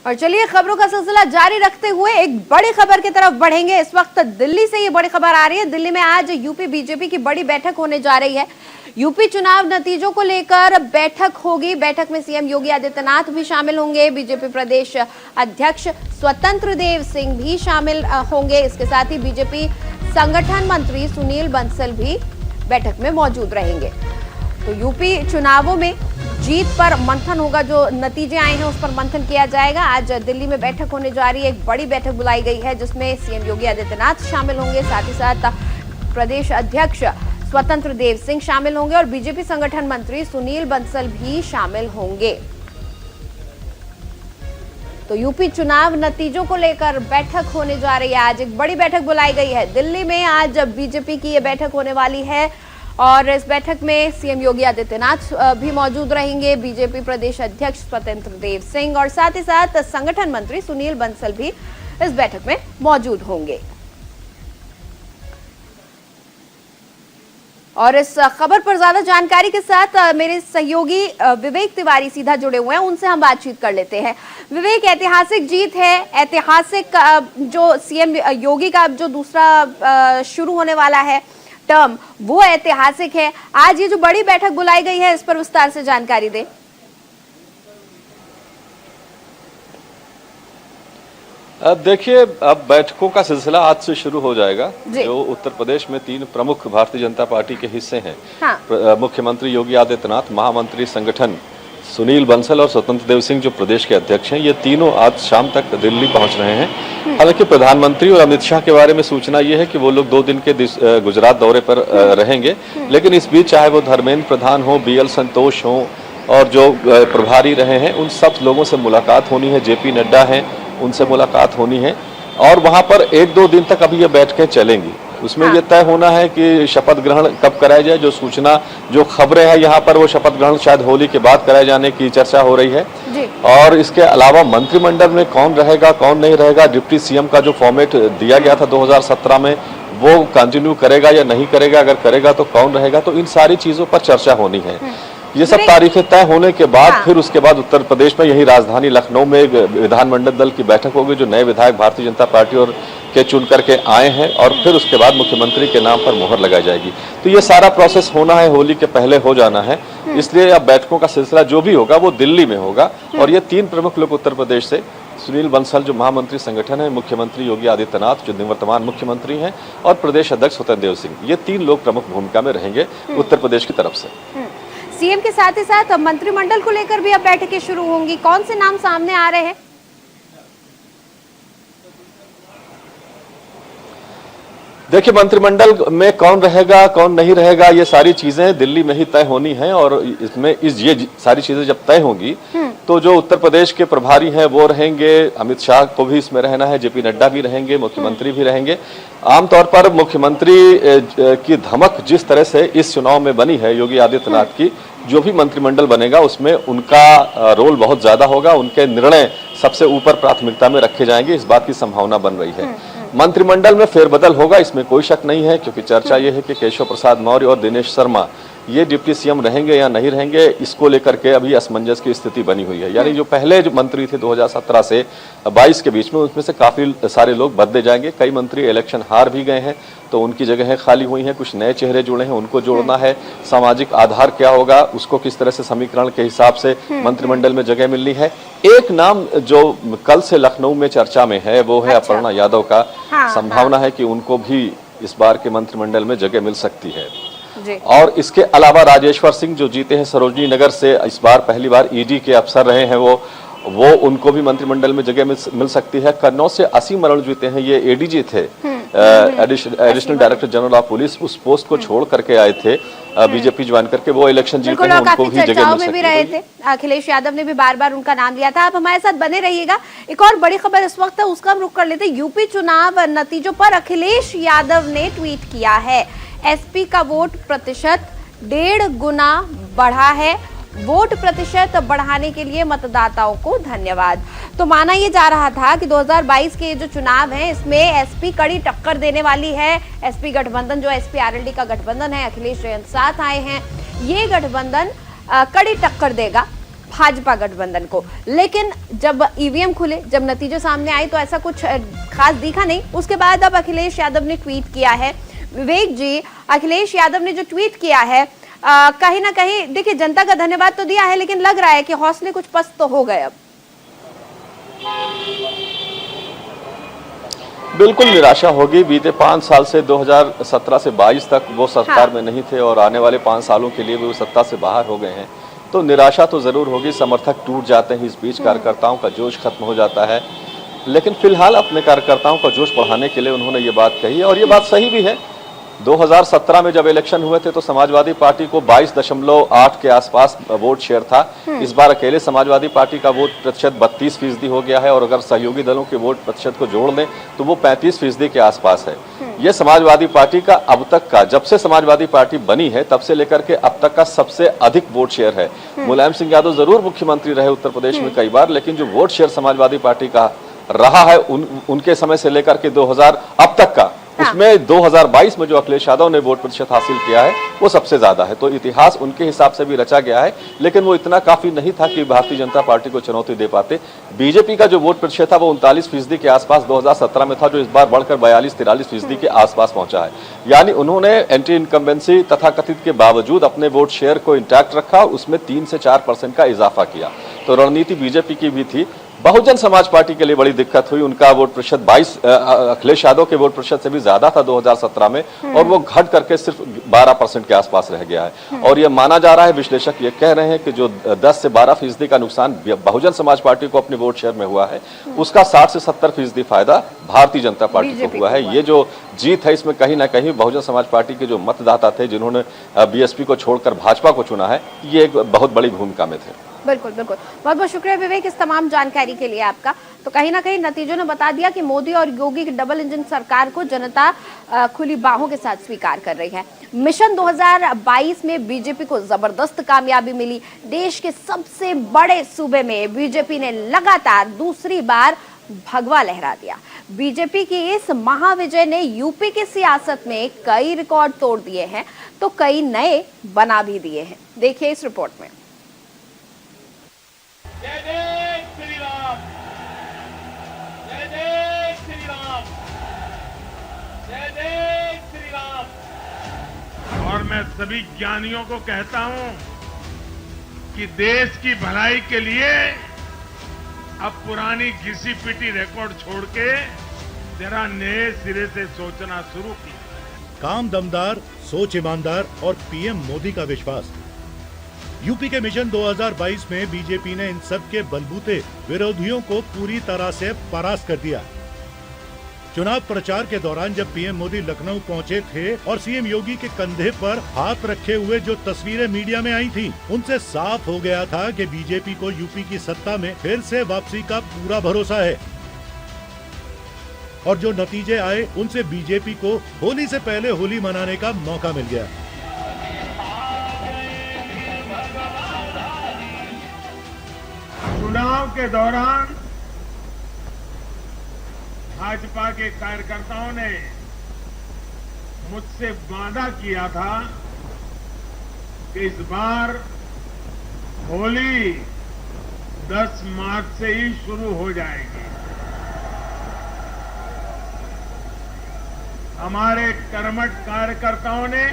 और चलिए खबरों का सिलसिला जारी रखते हुए एक बड़ी खबर की तरफ बढ़ेंगे। इस वक्त दिल्ली से ये बड़ी खबर आ रही है। दिल्ली में आज यूपी बीजेपी की बड़ी बैठक होने जा रही है। यूपी चुनाव नतीजों को लेकर बैठक होगी। बैठक में सीएम योगी आदित्यनाथ भी शामिल होंगे। बीजेपी प्रदेश अध्यक्ष स्वतंत्र देव सिंह भी शामिल होंगे। इसके साथ ही बीजेपी संगठन मंत्री सुनील बंसल भी बैठक में मौजूद रहेंगे। तो यूपी चुनावों में जीत पर मंथन होगा। जो नतीजे आए हैं उस पर मंथन किया जाएगा। आज दिल्ली में बैठक होने जा रही है। एक बड़ी बैठक बुलाई गई है जिसमें सीएम योगी आदित्यनाथ शामिल होंगे, साथ ही साथ प्रदेश अध्यक्ष स्वतंत्र देव सिंह शामिल होंगे और बीजेपी संगठन मंत्री सुनील बंसल भी शामिल होंगे। तो यूपी चुनाव नतीजों को लेकर बैठक होने जा रही है। आज एक बड़ी बैठक बुलाई गई है दिल्ली में। आज बीजेपी की ये बैठक होने वाली है और इस बैठक में सीएम योगी आदित्यनाथ भी मौजूद रहेंगे, बीजेपी प्रदेश अध्यक्ष स्वतंत्र देव सिंह और साथ ही साथ संगठन मंत्री सुनील बंसल भी इस बैठक में मौजूद होंगे। और इस खबर पर ज्यादा जानकारी के साथ मेरे सहयोगी विवेक तिवारी सीधा जुड़े हुए हैं, उनसे हम बातचीत कर लेते हैं। विवेक, ऐतिहासिक जीत है, ऐतिहासिक जो सीएम योगी का जो दूसरा शुरू होने वाला है टर्म, वो ऐतिहासिक है। आज ये जो बड़ी बैठक बुलाई गई है इस पर विस्तार से जानकारी दें। अब देखिए, अब बैठकों का सिलसिला आज से शुरू हो जाएगा। जो उत्तर प्रदेश में 3 प्रमुख भारतीय जनता पार्टी के हिस्से हैं, हाँ। मुख्यमंत्री योगी आदित्यनाथ, महामंत्री संगठन सुनील बंसल और स्वतंत्र देव सिंह जो प्रदेश के अध्यक्ष हैं, ये तीनों आज शाम तक दिल्ली पहुंच रहे हैं। हालांकि प्रधानमंत्री और अमित शाह के बारे में सूचना ये है कि वो लोग 2 दिन के गुजरात दौरे पर रहेंगे, लेकिन इस बीच चाहे वो धर्मेंद्र प्रधान हो, बीएल संतोष हो और जो प्रभारी रहे हैं उन सब लोगों से मुलाकात होनी है। जेपी नड्डा हैं, उनसे मुलाकात होनी है और वहां पर 1-2 दिन तक अभी ये बैठकें चलेंगी। उसमें ये तय होना है कि शपथ ग्रहण कब कराया जाए। जो सूचना, जो खबरें हैं यहाँ पर, वो शपथ ग्रहण शायद होली के बाद कराए जाने की चर्चा हो रही है। और इसके अलावा मंत्रिमंडल में कौन रहेगा कौन नहीं रहेगा, डिप्टी सीएम का जो फॉर्मेट दिया गया था 2017 में, वो कंटिन्यू करेगा या नहीं करेगा, अगर करेगा तो कौन रहेगा, तो इन सारी चीजों पर चर्चा होनी है। ये सब तारीखें तय होने के बाद फिर उसके बाद उत्तर प्रदेश में यही राजधानी लखनऊ में एक विधानमंडल दल की बैठक होगी। जो नए विधायक भारतीय जनता पार्टी और के चुन करके आए हैं और फिर उसके बाद मुख्यमंत्री के नाम पर मुहर लगाई जाएगी। तो ये सारा प्रोसेस होना है, होली के पहले हो जाना है। इसलिए अब बैठकों का सिलसिला जो भी होगा वो दिल्ली में होगा। और ये 3 प्रमुख लोग उत्तर प्रदेश से, सुनील बंसल जो महामंत्री संगठन है, मुख्यमंत्री योगी आदित्यनाथ जो निवर्तमान मुख्यमंत्री हैं और प्रदेश अध्यक्ष स्वतंत्र देव सिंह, ये 3 लोग प्रमुख भूमिका में रहेंगे उत्तर प्रदेश की तरफ से। सीएम के साथ ही साथ मंत्रिमंडल को लेकर भी अब बैठकें शुरू होंगी। कौन से नाम सामने आ रहे हैं? देखिए, मंत्रिमंडल में कौन रहेगा कौन नहीं रहेगा, ये सारी चीजें दिल्ली में ही तय होनी है। और इसमें ये सारी चीजें जब तय होंगी तो जो उत्तर प्रदेश के प्रभारी हैं वो रहेंगे, अमित शाह को भी इसमें रहना है, जेपी नड्डा भी रहेंगे, मुख्यमंत्री भी रहेंगे। आमतौर पर मुख्यमंत्री की धमक जिस तरह से इस चुनाव में बनी है योगी आदित्यनाथ की, जो भी मंत्रिमंडल बनेगा उसमें उनका रोल बहुत ज्यादा होगा। उनके निर्णय सबसे ऊपर प्राथमिकता में रखे जाएंगे, इस बात की संभावना बन रही है। मंत्रिमंडल में फेरबदल होगा, इसमें कोई शक नहीं है, क्योंकि चर्चा यह है कि केशव प्रसाद मौर्य और दिनेश शर्मा ये डिप्टी सीएम रहेंगे या नहीं रहेंगे, इसको लेकर के अभी असमंजस की स्थिति बनी हुई है। यानी जो पहले जो मंत्री थे 2017 से 22 के बीच में, उसमें से काफी सारे लोग बदले जाएंगे। कई मंत्री इलेक्शन हार भी गए हैं तो उनकी जगहें खाली हुई हैं, कुछ नए चेहरे जुड़े हैं, उनको जोड़ना है। सामाजिक आधार क्या होगा, उसको किस तरह से समीकरण के हिसाब से मंत्रिमंडल में जगह मिलनी है। एक नाम जो कल से लखनऊ में चर्चा में है वो है अपर्णा यादव का। संभावना है कि उनको भी इस बार के मंत्रिमंडल में जगह मिल सकती है। और इसके अलावा राजेश्वर सिंह जो जीते हैं सरोजनी नगर से, इस बार पहली बार ईडी के अफसर रहे हैं वो उनको भी मंत्रिमंडल में जगह मिल सकती है। कन्नौज से असीम मरण जीते हैं, ये एडीजी थे, additional director general of police, उस पोस्ट को छोड़ करके आए थे बीजेपी ज्वाइन करके, वो इलेक्शन जीते हैं, उनको भी जगह मिल सकती है। अखिलेश यादव ने भी बार-बार उनका नाम लिया था। आप हमारे साथ बने रहिएगा। एक और बड़ी खबर इस वक्त है, उसका हम रुख कर लेते हैं। यूपी चुनाव नतीजों पर अखिलेश यादव ने ट्वीट किया है, एसपी का वोट प्रतिशत 1.5 गुना बढ़ा है। वोट प्रतिशत बढ़ाने के लिए मतदाताओं को धन्यवाद। तो माना ये जा रहा था कि 2022 के जो चुनाव हैं इसमें एसपी कड़ी टक्कर देने वाली है। एसपी गठबंधन जो एसपी आरएलडी का गठबंधन है, अखिलेश जयंत साथ आए हैं, ये गठबंधन कड़ी टक्कर देगा भाजपा गठबंधन को। लेकिन जब ईवीएम खुले, जब नतीजे सामने आए तो ऐसा कुछ खास दिखा नहीं। उसके बाद अब अखिलेश यादव ने ट्वीट किया है। विवेक जी, अखिलेश यादव ने जो ट्वीट किया है, कहीं ना कहीं देखिए जनता का धन्यवाद तो दिया है, लेकिन लग रहा है कि हौसले कुछ पस्त तो हो गए अब। बिल्कुल निराशा होगी। बीते 5 साल से 2017 से 22 तक वो सरकार में नहीं थे और आने वाले 5 सालों के लिए वो सत्ता से बाहर हो गए हैं, तो निराशा तो जरूर होगी। समर्थक टूट जाते हैं, इस बीच कार्यकर्ताओं का जोश खत्म हो जाता है। लेकिन फिलहाल अपने कार्यकर्ताओं का जोश बढ़ाने के लिए उन्होंने ये बात कही है और ये बात सही भी है। 2017 में जब इलेक्शन हुए थे तो समाजवादी पार्टी को 22.8 के आसपास वोट शेयर था। इस बार अकेले समाजवादी पार्टी का वोट प्रतिशत 32% हो गया है और अगर सहयोगी दलों के वोट प्रतिशत को जोड़ लें तो वो 35% के आसपास है। ये समाजवादी पार्टी का अब तक का, जब से समाजवादी पार्टी बनी है तब से लेकर के अब तक का सबसे अधिक वोट शेयर है। मुलायम सिंह यादव जरूर मुख्यमंत्री रहे उत्तर प्रदेश में कई बार, लेकिन जो वोट शेयर समाजवादी पार्टी का रहा है उनके समय से लेकर के 2000 अब तक का, उसमें 2022 में जो अखिलेश यादव ने वोट प्रतिशत हासिल किया है वो सबसे ज्यादा है। तो इतिहास उनके हिसाब से भी रचा गया है, लेकिन वो इतना काफी नहीं था कि भारतीय जनता पार्टी को चुनौती दे पाते। बीजेपी का जो वोट प्रतिशत था वो 39% के आसपास 2017 में था, जो इस बार बढ़कर 42-43% के आसपास पहुंचा है। यानी उन्होंने एंटी इनकम्बेंसी तथा कथित के बावजूद अपने वोट शेयर को इंटैक्ट रखा, उसमें 3 से 4% का इजाफा किया। तो रणनीति बीजेपी की भी थी। बहुजन समाज पार्टी के लिए बड़ी दिक्कत हुई। उनका वोट प्रतिशत अखिलेश यादव के वोट प्रतिशत से भी ज्यादा था 2017 में और वो घट करके सिर्फ 12% के आसपास रह गया है। और ये माना जा रहा है, विश्लेषक ये कह रहे हैं कि जो 10 से 12% का नुकसान बहुजन समाज पार्टी को अपने वोट शेयर में हुआ है, उसका 60 से 70% फायदा भारतीय जनता पार्टी को हुआ है। ये जो जीत है इसमें कहीं ना कहीं बहुजन समाज पार्टी के जो मतदाता थे जिन्होंने बीएसपी को छोड़कर भाजपा को चुना है, ये एक बहुत बड़ी भूमिका में थे। बिल्कुल बिल्कुल, बहुत बहुत शुक्रिया विवेक इस तमाम जानकारी के लिए आपका। तो कहीं ना कहीं नतीजों ने बता दिया कि मोदी और योगी की डबल इंजन सरकार को जनता खुली बाहों के साथ स्वीकार कर रही है। मिशन 2022 में बीजेपी को जबरदस्त कामयाबी मिली। देश के सबसे बड़े सूबे में बीजेपी ने लगातार दूसरी बार भगवा लहरा दिया। बीजेपी की इस महाविजय ने यूपी की सियासत में कई रिकॉर्ड तोड़ दिए हैं तो कई नए बना भी दिए हैं। देखिए इस रिपोर्ट में। जय जय श्री राम, जय जय श्री राम, जय जय श्री राम। और मैं सभी ज्ञानियों को कहता हूं कि देश की भलाई के लिए अब पुरानी घिसी पिटी रिकॉर्ड छोड़ के जरा नए सिरे से सोचना शुरू किया। काम दमदार, सोच ईमानदार और पीएम मोदी का विश्वास। यूपी के मिशन 2022 में बीजेपी ने इन सब के बलबूते विरोधियों को पूरी तरह से परास्त कर दिया। चुनाव प्रचार के दौरान जब पीएम मोदी लखनऊ पहुंचे थे और सीएम योगी के कंधे पर हाथ रखे हुए जो तस्वीरें मीडिया में आई थी, उनसे साफ हो गया था कि बीजेपी को यूपी की सत्ता में फिर से वापसी का पूरा भरोसा है। और जो नतीजे आए उनसे बीजेपी को होली से पहले होली मनाने का मौका मिल गया। चुनाव के दौरान भाजपा के कार्यकर्ताओं ने मुझसे वादा किया था कि इस बार होली 10 मार्च से ही शुरू हो जाएगी। हमारे कर्मठ कार्यकर्ताओं ने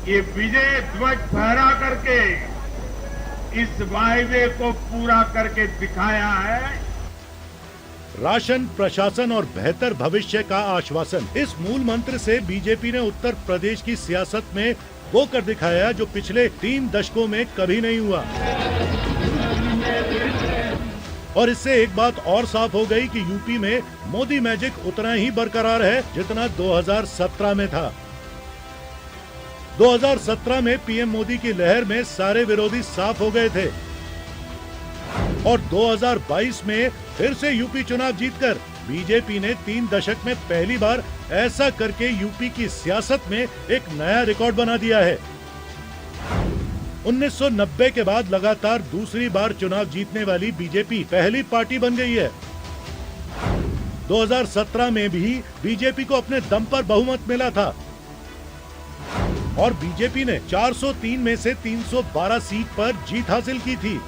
ये विजय ध्वज फहरा करके इस वायदे को पूरा करके दिखाया है। राशन, प्रशासन और बेहतर भविष्य का आश्वासन, इस मूल मंत्र से बीजेपी ने उत्तर प्रदेश की सियासत में वो कर दिखाया जो पिछले 3 दशकों में कभी नहीं हुआ। और इससे एक बात और साफ हो गई कि यूपी में मोदी मैजिक उतना ही बरकरार है जितना 2017 में था। 2017 में पीएम मोदी की लहर में सारे विरोधी साफ हो गए थे और 2022 में फिर से यूपी चुनाव जीतकर बीजेपी ने 3 दशक में पहली बार ऐसा करके यूपी की सियासत में एक नया रिकॉर्ड बना दिया है। 1990 के बाद लगातार दूसरी बार चुनाव जीतने वाली बीजेपी पहली पार्टी बन गई है। 2017 में भी बीजेपी को अपने दम पर बहुमत मिला था। और बीजेपी ने 403 में से 312 सीट पर जीत हासिल की थी।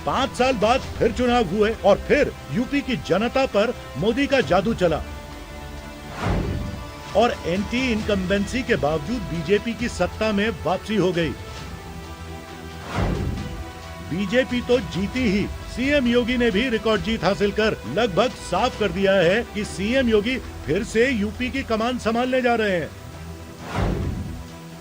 5 साल बाद फिर चुनाव हुए और फिर यूपी की जनता पर मोदी का जादू चला और एंटी इनकम्बेंसी के बावजूद बीजेपी की सत्ता में वापसी हो गई। बीजेपी तो जीती ही, सीएम योगी ने भी रिकॉर्ड जीत हासिल कर लगभग साफ कर दिया है कि सीएम योगी फिर से यूपी की कमान संभालने जा रहे हैं।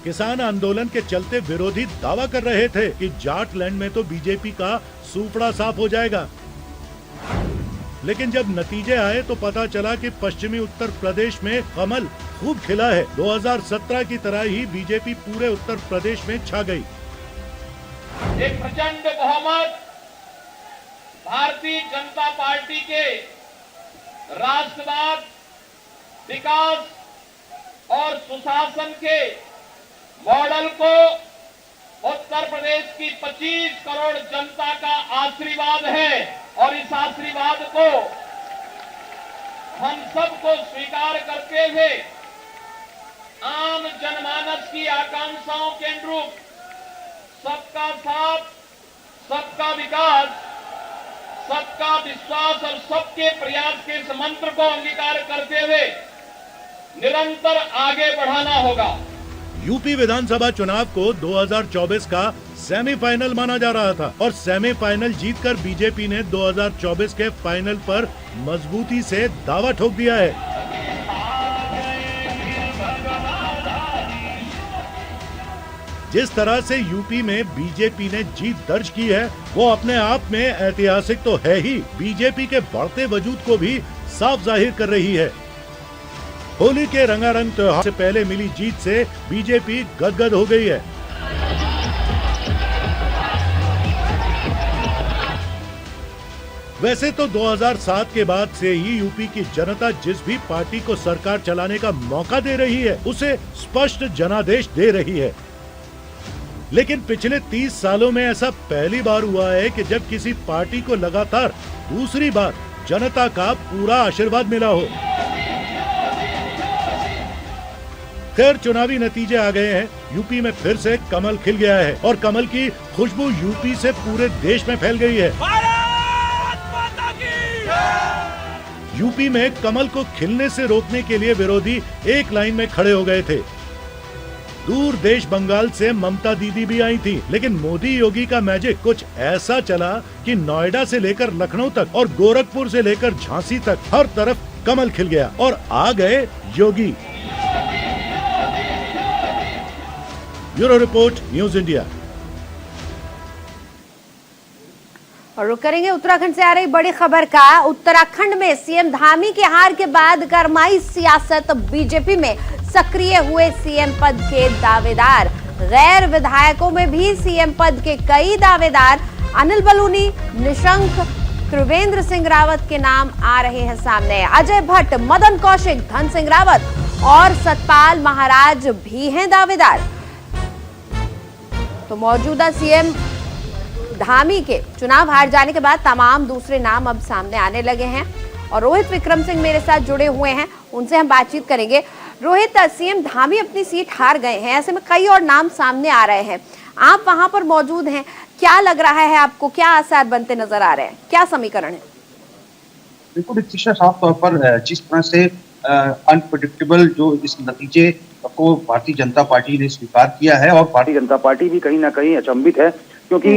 किसान आंदोलन के चलते विरोधी दावा कर रहे थे कि जाटलैंड में तो बीजेपी का सूपड़ा साफ हो जाएगा, लेकिन जब नतीजे आए तो पता चला कि पश्चिमी उत्तर प्रदेश में कमल खूब खिला है। 2017 की तरह ही बीजेपी पूरे उत्तर प्रदेश में छा गई। एक प्रचंड बहुमत भारतीय जनता पार्टी के राष्ट्रवाद, विकास और सुशासन के मॉडल को उत्तर प्रदेश की 25 करोड़ जनता का आशीर्वाद है और इस आशीर्वाद को हम सबको स्वीकार करते हुए आम जनमानस की आकांक्षाओं के अनुरूप सबका साथ, सबका विकास, सबका विश्वास और सबके प्रयास के इस मंत्र को अंगीकार करते हुए निरंतर आगे बढ़ाना होगा। यूपी विधानसभा चुनाव को 2024 का सेमीफाइनल माना जा रहा था और सेमीफाइनल जीतकर बीजेपी ने 2024 के फाइनल पर मजबूती से दावा ठोक दिया है। जिस तरह से यूपी में बीजेपी ने जीत दर्ज की है वो अपने आप में ऐतिहासिक तो है ही, बीजेपी के बढ़ते वजूद को भी साफ जाहिर कर रही है। होली के रंगारंग त्योहार से पहले मिली जीत से बीजेपी गदगद हो गई है। वैसे तो 2007 के बाद से ही यूपी की जनता जिस भी पार्टी को सरकार चलाने का मौका दे रही है उसे स्पष्ट जनादेश दे रही है, लेकिन पिछले 30 सालों में ऐसा पहली बार हुआ है कि जब किसी पार्टी को लगातार दूसरी बार जनता का पूरा आशीर्वाद मिला हो। खैर, चुनावी नतीजे आ गए हैं। यूपी में फिर से कमल खिल गया है और कमल की खुशबू यूपी से पूरे देश में फैल गई है। यूपी में कमल को खिलने से रोकने के लिए विरोधी एक लाइन में खड़े हो गए थे। दूर देश बंगाल से ममता दीदी भी आई थी, लेकिन मोदी योगी का मैजिक कुछ ऐसा चला कि नोएडा से लेकर लखनऊ तक और गोरखपुर से लेकर झांसी तक हर तरफ कमल खिल गया और आ गए Yogi. Bureau report, news India. और रुक करेंगे उत्तराखंड से आ रही बड़ी खबर का। उत्तराखंड में सीएम धामी के हार के बाद गरमाई सियासत, बीजेपी में सक्रिय हुए सीएम पद के दावेदार। गैर विधायकों में भी सीएम पद के कई दावेदार अनिल बलूनी, निशंक, त्रिवेंद्र सिंह रावत के नाम आ रहे हैं सामने। अजय भट्ट, मदन कौशिक, धन सिंह रावत और सतपाल महाराज भी हैं दावेदार। तो मौजूदा सीएम धामी के चुनाव हार जाने के बाद तमाम दूसरे नाम अब सामने आने लगे हैं और रोहित विक्रम सिंह मेरे साथ जुड़े हुए हैं, उनसे हम बातचीत करेंगे। रोहित, सीएम धामी अपनी सीट हार गए हैं, ऐसे में कई और नाम सामने आ रहे हैं, आप वहां पर मौजूद हैं, क्या लग रहा है आपको, क्या आसार बनते नजर आ रहे हैं, क्या समीकरण है? बिल्कुल साफ तौर पर जिस तरह से अनप्रेडिक्टेबल जो इस नतीजे को भारतीय जनता पार्टी ने स्वीकार किया है और भारतीय जनता पार्टी भी कहीं ना कहीं अचंभित है, क्योंकि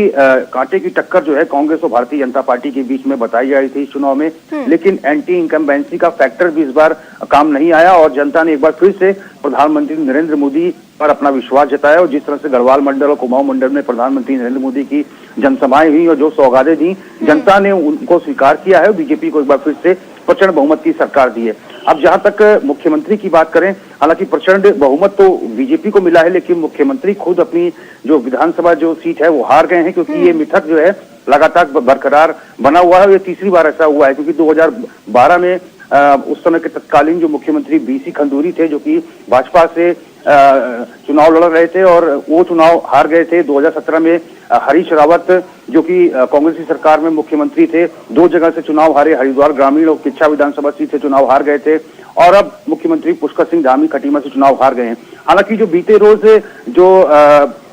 कांटे की टक्कर जो है कांग्रेस और भारतीय जनता पार्टी के बीच में बताई जा रही थी इस चुनाव में, लेकिन एंटी इनकम्बेंसी का फैक्टर भी इस बार काम नहीं आया और जनता ने एक बार फिर से प्रधानमंत्री नरेंद्र मोदी पर अपना विश्वास जताया। और जिस तरह से गढ़वाल मंडल और कुमाऊं मंडल में प्रधानमंत्री नरेंद्र मोदी की जनसभाएं हुई और जो सौगातें दी, जनता ने उनको स्वीकार किया है और बीजेपी को एक बार फिर से प्रचंड बहुमत की सरकार दी है। अब जहां तक मुख्यमंत्री की बात करें, हालांकि प्रचंड बहुमत तो बीजेपी को मिला है, लेकिन मुख्यमंत्री खुद अपनी जो विधानसभा जो सीट है वो हार गए हैं, क्योंकि ये मिथक जो है लगातार बरकरार बना हुआ है। ये तीसरी बार ऐसा हुआ है, क्योंकि 2012 में उस समय के तत्कालीन जो मुख्यमंत्री बीसी खंडूरी थे, जो कि भाजपा से चुनाव लड़ रहे थे और वो चुनाव हार गए थे। 2017 में हरीश रावत जो कि कांग्रेस की सरकार में मुख्यमंत्री थे, 2 जगह से चुनाव हारे, हरिद्वार ग्रामीण और किच्छा विधानसभा सीट से चुनाव हार गए थे और अब मुख्यमंत्री पुष्कर सिंह धामी खटीमा से चुनाव हार गए हैं। हालांकि जो बीते रोज जो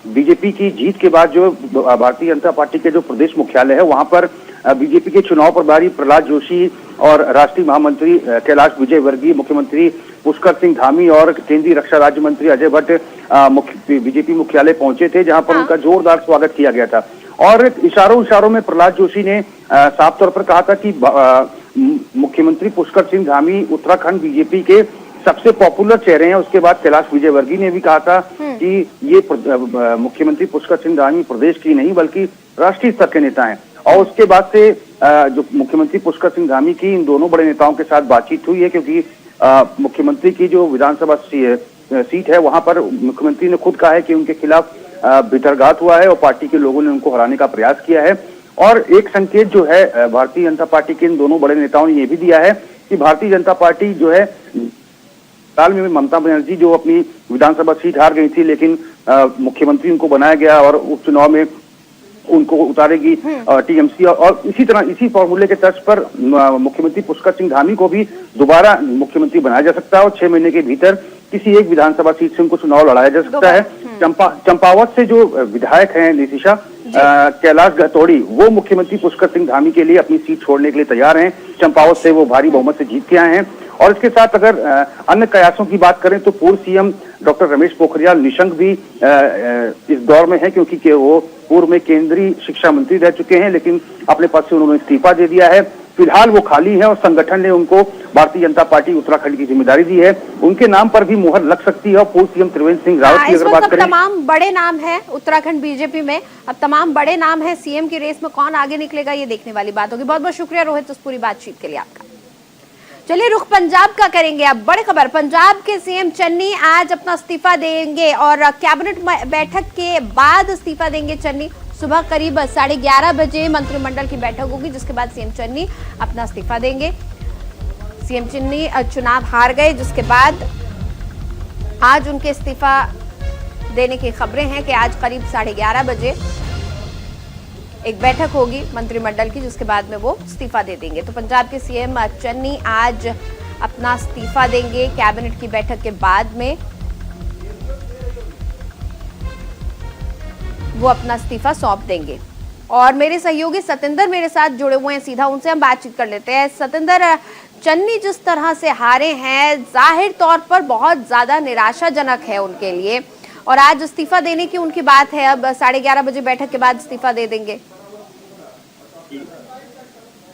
बीजेपी की जीत के बाद जो भारतीय जनता पार्टी के जो प्रदेश मुख्यालय है वहां पर बीजेपी के चुनाव प्रभारी प्रहलाद जोशी और राष्ट्रीय महामंत्री कैलाश विजयवर्गीय, मुख्यमंत्री पुष्कर सिंह धामी और केंद्रीय रक्षा राज्य मंत्री अजय भट्ट बीजेपी मुख्यालय पहुंचे थे, जहां पर उनका जोरदार स्वागत किया गया था। और इशारों में प्रहलाद जोशी ने साफ तौर पर कहा था कि मुख्यमंत्री पुष्कर सिंह धामी उत्तराखंड बीजेपी के सबसे पॉपुलर चेहरे हैं। उसके बाद कैलाश विजयवर्गीय ने भी कहा था कि ये मुख्यमंत्री पुष्कर सिंह धामी प्रदेश की नहीं बल्कि राष्ट्रीय स्तर के नेता हैं। और उसके बाद से जो मुख्यमंत्री पुष्कर सिंह धामी की इन दोनों बड़े नेताओं के साथ बातचीत हुई है, क्योंकि मुख्यमंत्री की जो विधानसभा सीट है वहां पर मुख्यमंत्री ने खुद कहा है कि उनके खिलाफ भितरघात हुआ है और पार्टी के लोगों ने उनको हराने का प्रयास किया है। और एक संकेत जो है भारतीय जनता पार्टी के इन दोनों बड़े नेताओं ने यह भी दिया है कि भारतीय जनता पार्टी जो है साल में ममता बनर्जी जो अपनी विधानसभा सीट हार गई थी, लेकिन मुख्यमंत्री उनको बनाया गया और उपचुनाव में उनको उतारेगी टीएमसी। और इसी तरह इसी फॉर्मूले के तर्ज पर मुख्यमंत्री पुष्कर सिंह धामी को भी दोबारा मुख्यमंत्री बनाया जा सकता है और 6 महीने के भीतर किसी एक विधानसभा सीट से उनको चुनाव लड़ाया जा सकता है। चंपावत से जो विधायक हैं नितिशा कैलाश गहतोड़ी, वो मुख्यमंत्री पुष्कर सिंह धामी के लिए अपनी सीट छोड़ने के लिए तैयार हैं। चंपावत से वो भारी बहुमत से जीत के आए हैं। और इसके साथ अगर अन्य कयासों की बात करें तो पूर्व सीएम डॉक्टर रमेश पोखरियाल निशंक भी इस दौर में है, क्योंकि वो पूर्व में केंद्रीय शिक्षा मंत्री रह चुके हैं, लेकिन अपने पद से उन्होंने इस्तीफा दे दिया है। फिलहाल वो खाली है और संगठन ने उनको भारतीय जनता पार्टी उत्तराखंड की जिम्मेदारी दी है। उनके नाम पर भी मुहर लग सकती है। और पूर्व सीएम त्रिवेंद्र सिंह रावत की अगर बात करें, तमाम बड़े नाम है उत्तराखंड बीजेपी में, अब तमाम बड़े नाम है। सीएम की रेस में कौन आगे निकलेगा ये देखने वाली बात होगी। बहुत बहुत शुक्रिया रोहित इस पूरी बातचीत के लिए आपका। चलिए रुख पंजाब का करेंगे। अब बड़ी खबर, पंजाब के सीएम चन्नी आज अपना इस्तीफा देंगे और कैबिनेट बैठक के बाद इस्तीफा देंगे चन्नी। सुबह करीब 11:30 बजे मंत्रिमंडल की बैठक होगी, जिसके बाद सीएम चन्नी अपना इस्तीफा देंगे। सीएम चन्नी चुनाव हार गए, जिसके बाद आज उनके इस्तीफा देने की खबरें हैं कि आज करीब 11:30 बजे एक बैठक होगी मंत्रिमंडल की, जिसके बाद में वो इस्तीफा दे देंगे। तो पंजाब के सीएम चन्नी आज अपना इस्तीफा देंगे कैबिनेट की बैठक के बाद में। वो अपना इस्तीफा सौंप देंगे। और मेरे सहयोगी सतिंदर मेरे साथ जुड़े हुए हैं, सीधा उनसे हम बातचीत कर लेते हैं। सतिंदर, चन्नी जिस तरह से हारे हैं, जाहिर तौर पर बहुत ज्यादा निराशाजनक है उनके लिए, और आज इस्तीफा देने की उनकी बात है। अब 11:30 बजे बैठक के बाद इस्तीफा दे देंगे।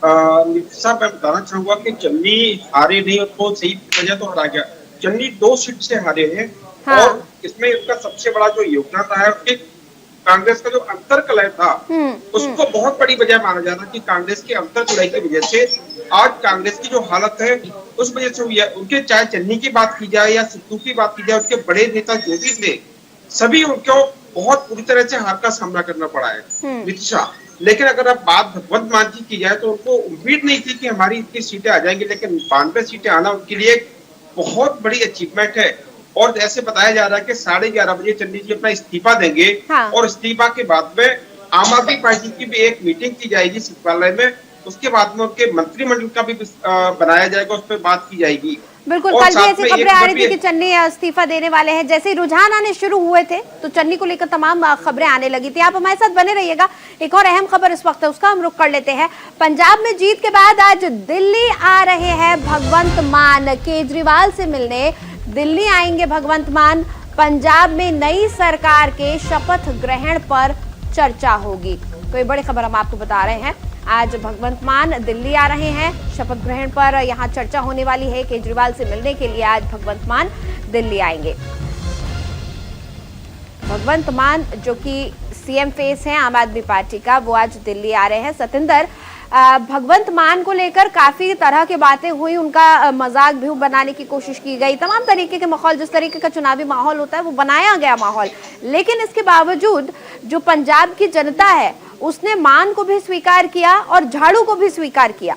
नितिशा, मैं बताना चाहूंगा कि चन्नी हारे नहीं, तो सही वजह तो हरा गया। चन्नी 2 सीट से हारे हैं। हाँ। और इसमें उसका सबसे बड़ा जो योगदान रहा है कि कांग्रेस का जो अंतरकलह था उसको बहुत बड़ी वजह माना जाता कि कांग्रेस के अंतरकलह की वजह से आज कांग्रेस की जो हालत है उस वजह से हुई है। उनके चाहे चन्नी की बात की जाए या सिद्धू की बात की जाए, उनके बड़े नेता जो भी थे सभी उनको बहुत बुरी तरह से हार का सामना करना पड़ा है नितिशा। लेकिन अगर अब बात भगवंत मान की जाए तो उनको उम्मीद नहीं थी कि हमारी इतनी सीटें आ जाएंगी, लेकिन 92 सीटें आना उनके लिए बहुत बड़ी अचीवमेंट है। और ऐसे बताया जा रहा है कि 11:30 बजे चन्नी जी अपना इस्तीफा देंगे। हाँ। और इस्तीफा के बाद में आम आदमी पार्टी की भी एक मीटिंग की जाएगी सचिवालय में, उसके बाद में उनके मंत्रिमंडल का भी बनाया जाएगा, उस पर बात की जाएगी। बिल्कुल, कल भी ऐसी खबरें आ रही थी कि चन्नी इस्तीफा देने वाले हैं। जैसे रुझान आने शुरू हुए थे तो चन्नी को लेकर तमाम खबरें आने लगी थी। आप हमारे साथ बने रहिएगा। एक और अहम खबर इस वक्त है, उसका हम रुख कर लेते हैं। पंजाब में जीत के बाद आज दिल्ली आ रहे हैं भगवंत मान। केजरीवाल से मिलने दिल्ली आएंगे भगवंत मान। पंजाब में नई सरकार के शपथ ग्रहण पर चर्चा होगी। तो ये बड़ी खबर हम आपको बता रहे हैं। आज भगवंत मान दिल्ली आ रहे हैं, शपथ ग्रहण पर यहां चर्चा होने वाली है। केजरीवाल से मिलने के लिए आज भगवंत मान दिल्ली आएंगे। भगवंत मान जो कि सीएम फेस हैं आम आदमी पार्टी का, वो आज दिल्ली आ रहे हैं। सतिंदर, भगवंत मान को लेकर काफी तरह की बातें हुई, उनका मजाक भी बनाने की कोशिश की गई, तमाम तरीके के माहौल, जिस तरीके का चुनावी माहौल होता है वो बनाया गया माहौल। लेकिन इसके बावजूद जो पंजाब की जनता है उसने मान को भी स्वीकार किया और झाड़ू को भी स्वीकार किया।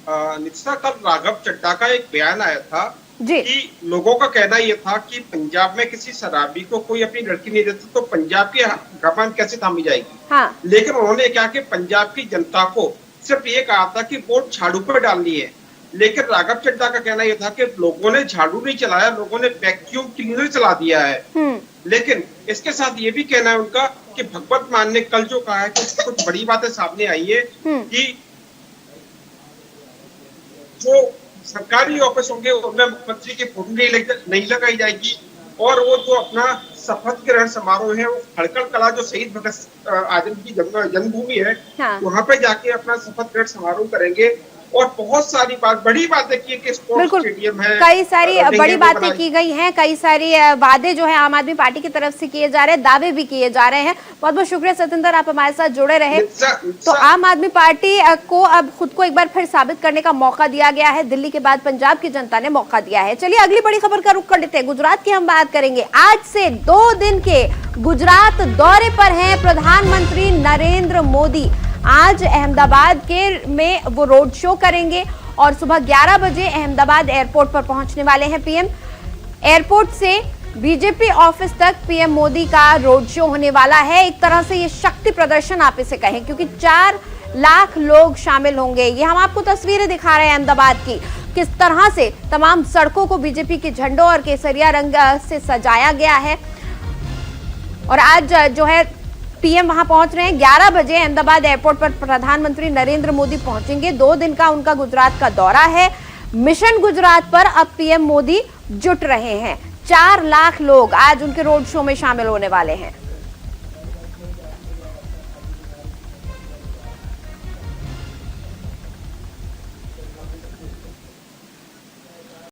नितिशा, कल राघव चड्ढा का एक बयान आया था जी। कि लोगों का कहना यह था कि पंजाब में किसी शराबी को कोई अपनी लड़की नहीं देता तो पंजाब की गवर्नमेंट कैसे थामी जाएगी। हाँ। लेकिन उन्होंने क्या कि पंजाब की जनता को सिर्फ ये कहा था कि वोट झाड़ू पर डालनी है, लेकिन राघव चड्ढा का कहना यह था कि लोगों ने झाड़ू नहीं चलाया, लोगों ने वैक्यूम क्लीनर चला दिया है। लेकिन इसके साथ ये भी कहना है उनका कि भगवत मान ने कल जो कहा है कि कुछ बड़ी बातें सामने आई है कि जो सरकारी ऑफिस होंगे उनमें मुख्यमंत्री की फोटो नहीं लगाई जाएगी और वो जो अपना शपथ ग्रहण समारोह है वो खड़कड़ कला जो शहीद भगत आजम की जन्मभूमि है, हाँ। वहां पे जाके अपना शपथ ग्रहण समारोह करेंगे और बहुत सारी बड़ी बातें की कि स्पोर्ट्स स्टेडियम है, कई सारी बड़ी बातें की गई हैं, कई सारी वादे जो है आम आदमी पार्टी की तरफ से किए जा रहे हैं, दावे भी किए जा रहे हैं। बहुत बहुत शुक्रिया सतेंद्र, आप हमारे साथ जुड़े रहे। तो आम आदमी पार्टी को अब खुद को एक बार फिर साबित करने का मौका दिया गया है, दिल्ली के बाद पंजाब की जनता ने मौका दिया है। चलिए अगली बड़ी खबर का रुख कर लेते हैं, गुजरात की हम बात करेंगे। आज से 2 दिन के गुजरात दौरे पर हैं प्रधानमंत्री नरेंद्र मोदी। आज अहमदाबाद में वो रोड शो करेंगे और सुबह 11 बजे अहमदाबाद एयरपोर्ट पर पहुंचने वाले हैं पीएम। एयरपोर्ट से बीजेपी ऑफिस तक पीएम मोदी का रोड शो होने वाला है। एक तरह से ये शक्ति प्रदर्शन आप इसे कहें, क्योंकि 4 लाख लोग शामिल होंगे। ये हम आपको तस्वीरें दिखा रहे हैं अहमदाबाद की, किस तरह से तमाम सड़कों को बीजेपी के झंडों और केसरिया रंग से सजाया गया है। और आज जो है पीएम वहां पहुंच रहे हैं। 11 बजे अहमदाबाद एयरपोर्ट पर प्रधानमंत्री नरेंद्र मोदी पहुंचेंगे। 2 दिन का उनका गुजरात का दौरा है। मिशन गुजरात पर अब पीएम मोदी जुट रहे हैं। 4 लाख लोग आज उनके रोड शो में शामिल होने वाले हैं।